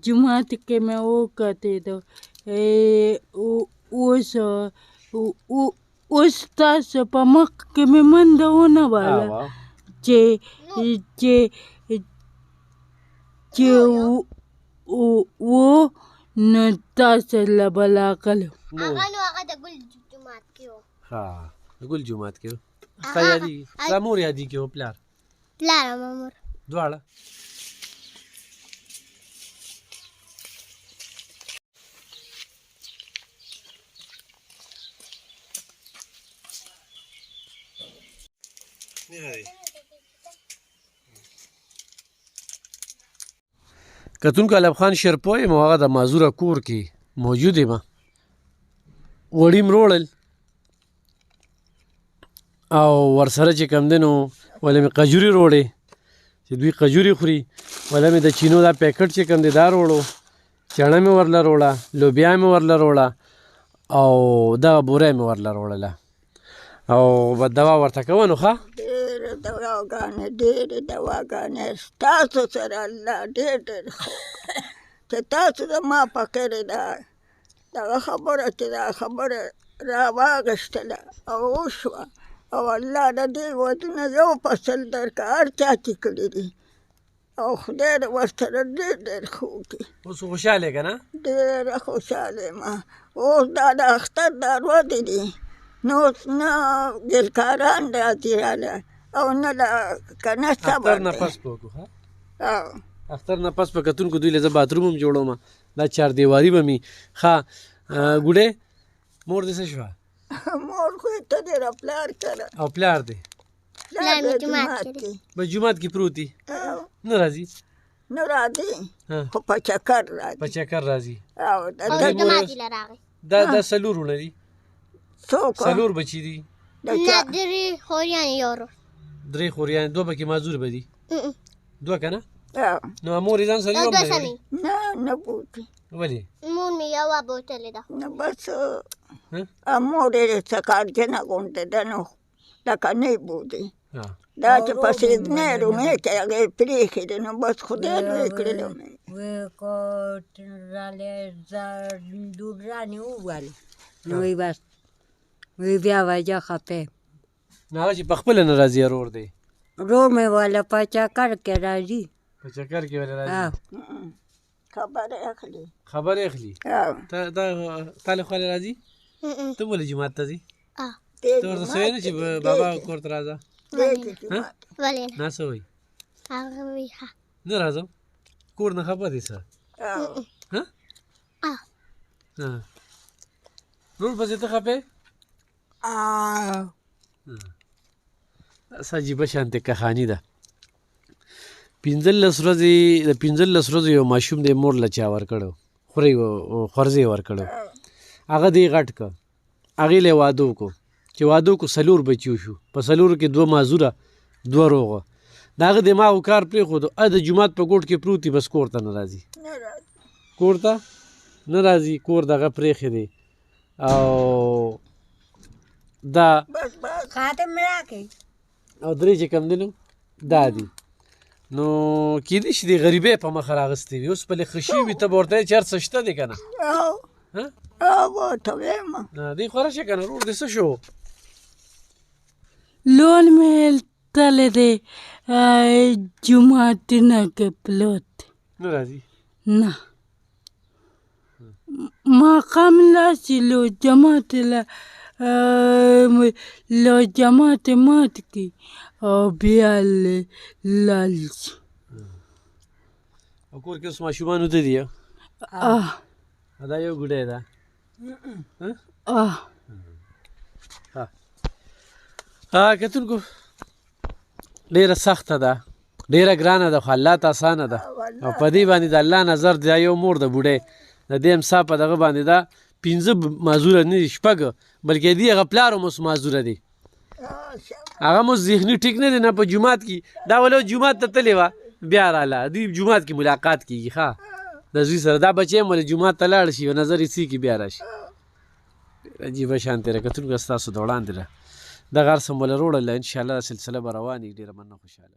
جومات کې مې وکتېده اوس تاسو په مخ کې مې منډه ونه وهله چې و نو تاسو له به راغلم. هغه د ګل جومات کې و. ها د ګل جومات کې و. ستا یادېږي ستا مور یادېږي او پلار او مور دواړه. کتونکو علب خان شرپوی یم او هغه د مازوره کور کې موجود یم. وړي م روړل او ورسره چې کوم دی نو وله مې قجوري روړې چې دوی قجوري خوري. وله مې د چینو دا پیکټ چې کوم دی دا روړو. چڼه مې ورله روړه، لوبیا مې ورله روړه او دغه بوره مې ورله روړله او به دوا ورته کوه نو ښه. ډېرې دواګانې ستاسو سره الله ډېر ښه چې تاسو زما په کړې دغه خبره چې دا خبره راواغېستله او وشوه او الله د دې ودونه یو فصل درکړه هر چا چې کړي دي او خدای دې ورسره ډېر ښه وکړي. اوس خوشحاله یې که نه؟ ډېره خوشحاله یم. اوس دا د اختر دا ورځې دي نو اوس نه ګلکاران راځي راله او نه که نه صبر اختر نه پس به وکړو ښه. اختر نه پس به کتونکو دوی له زه باتروم هم جوړوم دا چاردیواري به مې ښه. ګوډې مور دې څه شوه؟ مور خو یې ته دې پلار کړه او پلار دې پلار دې جومات کې به جومات کې پروت دي نه راځي؟ نه راځي خو په چکر راځي. په چکر راځي. او دا څلور وروڼه دي؟ څوک؟ څلور بچي دي؟ نه درې خوریان یو ورور. درې خوریان دوه پکې معذور به دي؟ دوه که نه؟ نو مور یې ځان سره یو هم نه بوتي. مور ولې؟ مې یوه بوتلې ده. نه بس مور یې څکارجنه غوندې ده نو لکه نه بوتي دا چې په سیزنۍ رومې کې هغې پرېښې دي نو بس خدای لوی کړې رومې دوبرانې ووالې نو وی بس وی بیا وجه خپې نو هغه چې په خپله نه راځي ورور دی ورور مې والا په چکر کې راځي. په چکر کې ولې راځي؟ خبرې اخلي. خبرې اخلي. تا له خوا راځي؟ ته ولې جومات ته ځي؟ ته ورته سوی نه چې بابا کور ته راځه؟ ولې نه څه وایي؟ هغه وایي ښه نه راځم کور نه خبر دی څه؟ نور پسې ته خفې؟ داسې عجیبه شانتې کهاني ده. 15 ورځې یو ماشوم دی مور له چا ورکړو خورزې ورکړو هغه دی غټ که هغې له یې واده وکړو چې واده وکړو 4 بچي وشو په 4 کې 2 معذوره 2 روغه د هغه دماغ و کار پرېښودو د جومات په ګوټ کې پروت دي بس کور ته نه راځي کور ته نه راځي کور دغه پرېښی دی او دا خاتم راکړئ او درې چې کوم دی نو دا دي نو کیدای شي د غریبۍ په مخه راغستې وي اوس پلې ښه شوي ته به ورته وایې چې هر څه شته دی که نه دی خو راشه که نه ورور دې څه شو لون مې تللی دی جوماتونه کې پلوت نه راځي نه ماقام لاسې لو جماعت مات کی او بیا لال شي او کور کې اوس ماشومان وده دي دا یو ګوډی ده کتونکو ډېره سخته ده ډېره ګرانه ده خو الله ته اسانه ده او په دې باندې د الله نظر دا یو مور د بوډۍ د دې امسا په دغه باندې دا 15 معذوره نه دي 6 بلکې دي هغه پلار هم اوس معذوره دي هغه مو ذهني ټیک نه دی نه په جومات کې دا ولو جومات ته تللی وه بیا راله دوی جومات کې ملاقات کېږي ښه د زوی سره دا بچی هم ولې جومات ته لاړ شي یو نظر یې څه کړي بیا راشي عجیبه شانتې ده کتونکو ستاسو د وړاندې ده دغه هر څه مو له روړله انشاءالله سلسله به روانې ډېره مننه خوشحاله